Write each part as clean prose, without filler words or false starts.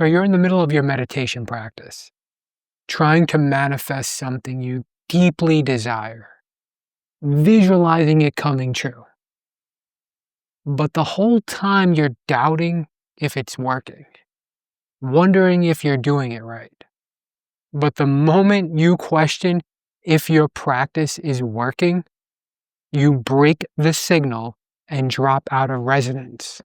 So you're in the middle of your meditation practice, trying to manifest something you deeply desire, visualizing it coming true. But the whole time you're doubting if it's working, wondering if you're doing it right. But the moment you question if your practice is working, you break the signal and drop out of resonance.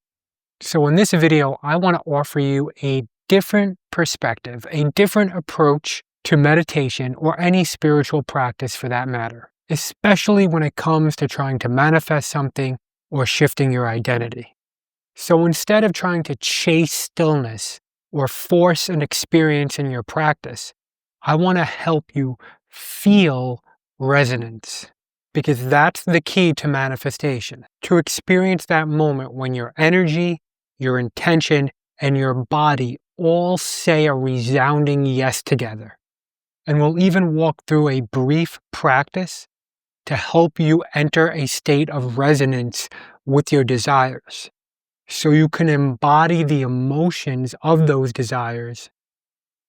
So in this video, I want to offer you a different perspective, a different approach to meditation or any spiritual practice for that matter, especially when it comes to trying to manifest something or shifting your identity. So instead of trying to chase stillness or force an experience in your practice, I want to help you feel resonance, because that's the key to manifestation. To experience that moment when your energy, your intention, and your body all say a resounding yes together. And we'll even walk through a brief practice to help you enter a state of resonance with your desires, so you can embody the emotions of those desires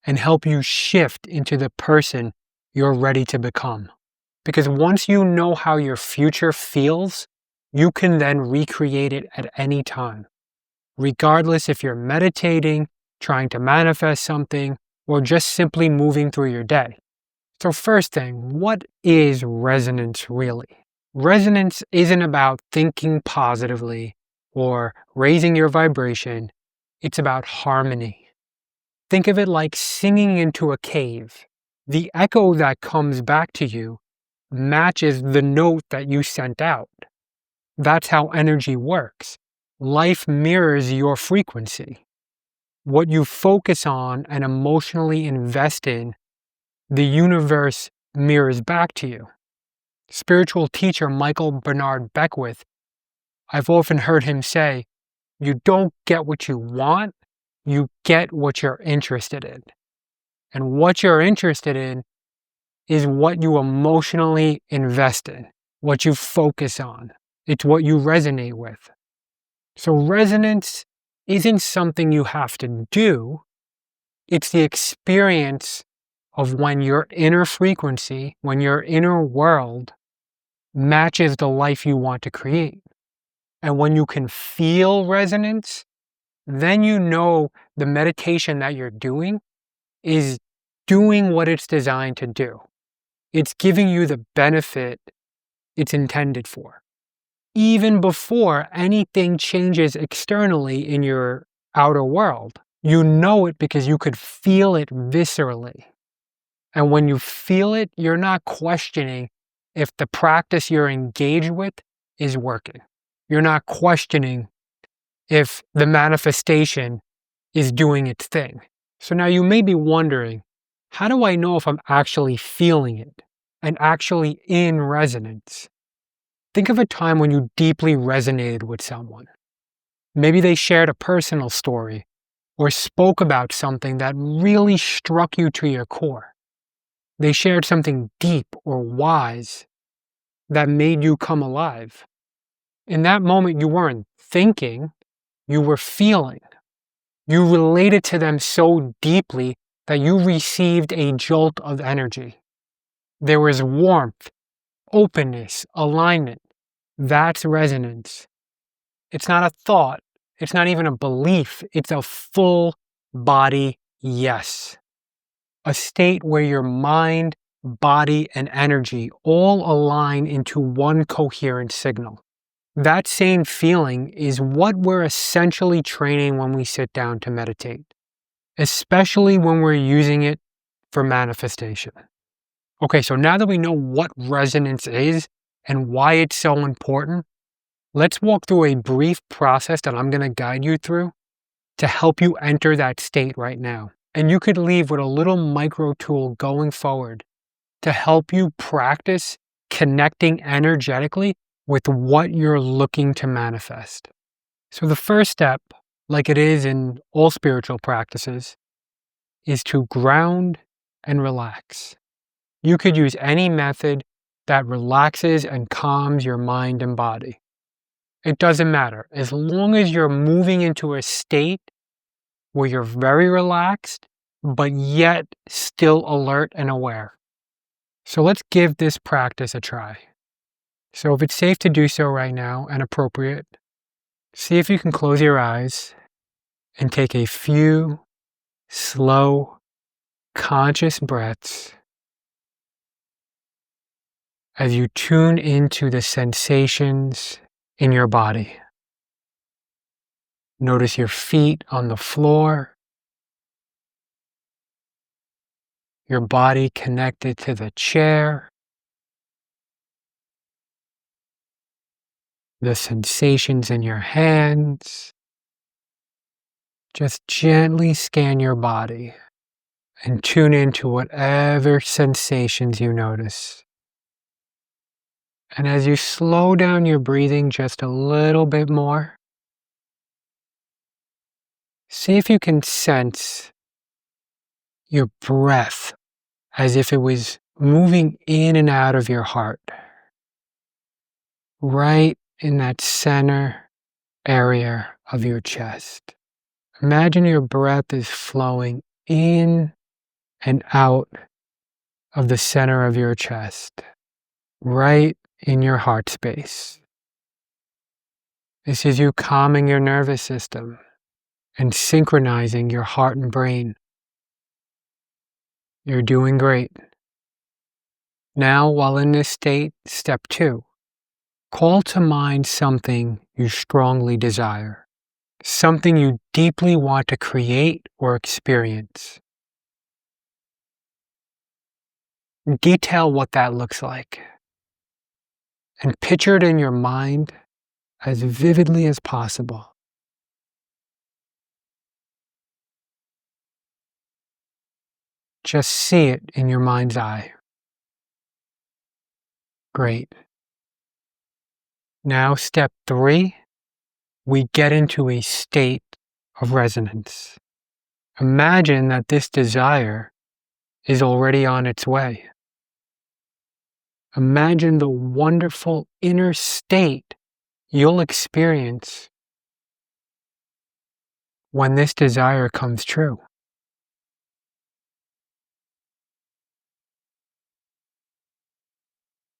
and help you shift into the person you're ready to become. Because once you know how your future feels, you can then recreate it at any time, regardless if you're meditating, trying to manifest something, or just simply moving through your day. So first thing, what is resonance really? Resonance isn't about thinking positively or raising your vibration. It's about harmony. Think of it like singing into a cave. The echo that comes back to you matches the note that you sent out. That's how energy works. Life mirrors your frequency. What you focus on and emotionally invest in, the universe mirrors back to you. Spiritual teacher Michael Bernard Beckwith, I've often heard him say, you don't get what you want, you get what you're interested in. And what you're interested in is what you emotionally invest in, what you focus on. It's what you resonate with. So resonance isn't something you have to do. It's the experience of when your inner frequency, when your inner world matches the life you want to create. And when you can feel resonance, then you know the meditation that you're doing is doing what it's designed to do. It's giving you the benefit it's intended for, even before anything changes externally in your outer world. You know it because you could feel it viscerally. And when you feel it, you're not questioning if the practice you're engaged with is working. You're not questioning if the manifestation is doing its thing. So now you may be wondering, how do I know if I'm actually feeling it and actually in resonance? Think of a time when you deeply resonated with someone. Maybe they shared a personal story or spoke about something that really struck you to your core. They shared something deep or wise that made you come alive. In that moment, you weren't thinking, you were feeling. You related to them so deeply that you received a jolt of energy. There was warmth, openness, alignment. That's resonance. It's not a thought. It's not even a belief. It's a full body yes. A state where your mind, body, and energy all align into one coherent signal. That same feeling is what we're essentially training when we sit down to meditate, especially when we're using it for manifestation. Okay, so now that we know what resonance is and why it's so important, let's walk through a brief process that I'm going to guide you through to help you enter that state right now. And you could leave with a little micro tool going forward to help you practice connecting energetically with what you're looking to manifest. So the first step, like it is in all spiritual practices, is to ground and relax. You could use any method that relaxes and calms your mind and body. It doesn't matter. As long as you're moving into a state where you're very relaxed, but yet still alert and aware. So let's give this practice a try. So if it's safe to do so right now and appropriate, see if you can close your eyes and take a few slow, conscious breaths as you tune into the sensations in your body. Notice your feet on the floor, your body connected to the chair, the sensations in your hands. Just gently scan your body and tune into whatever sensations you notice. And as you slow down your breathing just a little bit more, see if you can sense your breath as if it was moving in and out of your heart, right in that center area of your chest. Imagine your breath is flowing in and out of the center of your chest, right in your heart space. This is you calming your nervous system and synchronizing your heart and brain. You're doing great. Now, while in this state, step 2, call to mind something you strongly desire, something you deeply want to create or experience. Detail what that looks like and picture it in your mind as vividly as possible. Just see it in your mind's eye. Great. Now, step 3, we get into a state of resonance. Imagine that this desire is already on its way. Imagine the wonderful inner state you'll experience when this desire comes true.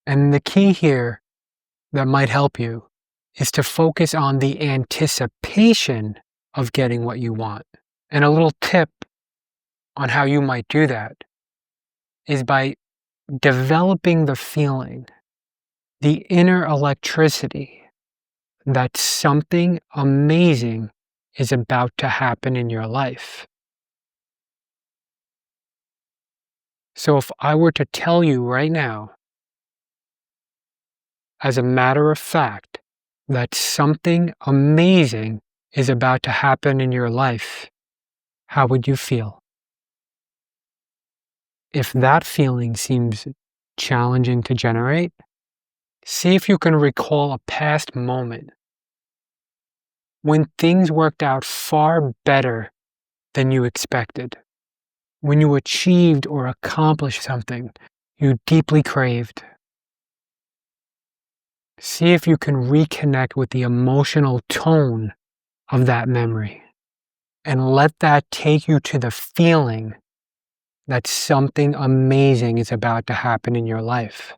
And the key here that might help you is to focus on the anticipation of getting what you want. And a little tip on how you might do that is by developing the feeling, the inner electricity that something amazing is about to happen in your life. So if I were to tell you right now, as a matter of fact, that something amazing is about to happen in your life, how would you feel? If that feeling seems challenging to generate, see if you can recall a past moment when things worked out far better than you expected, when you achieved or accomplished something you deeply craved. See if you can reconnect with the emotional tone of that memory and let that take you to the feeling that something amazing is about to happen in your life.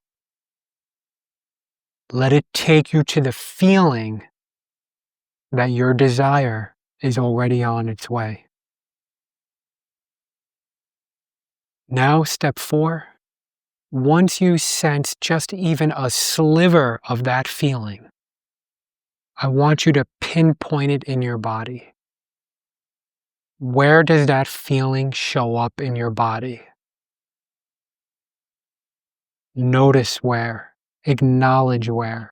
Let it take you to the feeling that your desire is already on its way. Now, step 4, once you sense just even a sliver of that feeling, I want you to pinpoint it in your body. Where does that feeling show up in your body? Notice where, acknowledge where.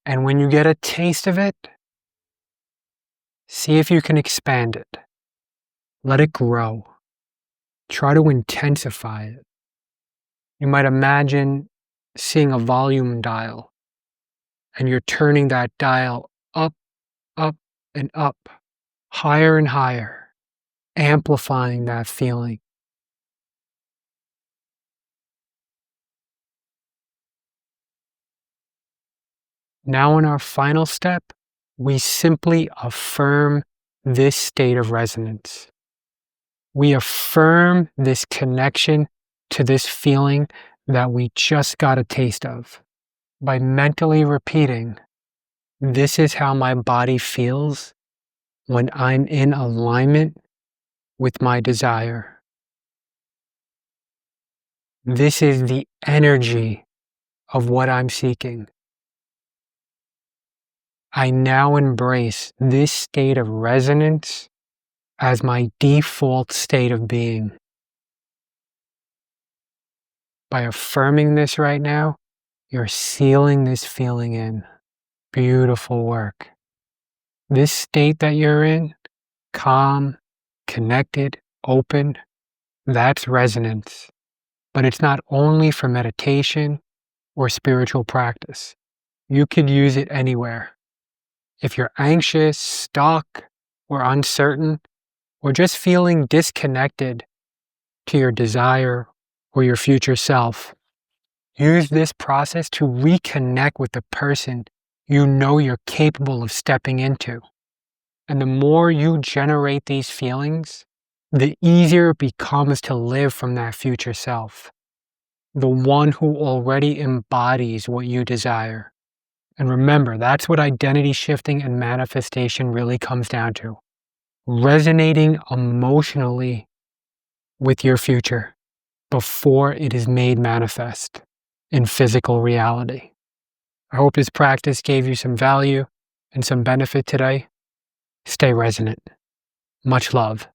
And when you get a taste of it, see if you can expand it. Let it grow. Try to intensify it. You might imagine seeing a volume dial, and you're turning that dial up, up, and up, higher and higher, amplifying that feeling. Now in our final step, we simply affirm this state of resonance. We affirm this connection to this feeling that we just got a taste of by mentally repeating, "This is how my body feels when I'm in alignment with my desire. This is the energy of what I'm seeking. I now embrace this state of resonance as my default state of being." By affirming this right now, you're sealing this feeling in. Beautiful work. This state that you're in, calm, connected, open, that's resonance. But it's not only for meditation or spiritual practice. You could use it anywhere. If you're anxious, stuck, or uncertain, or just feeling disconnected to your desire or your future self, use this process to reconnect with the person you know you're capable of stepping into. And the more you generate these feelings, the easier it becomes to live from that future self, the one who already embodies what you desire. And remember, that's what identity shifting and manifestation really comes down to. Resonating emotionally with your future before it is made manifest in physical reality. I hope this practice gave you some value and some benefit today. Stay resonant. Much love.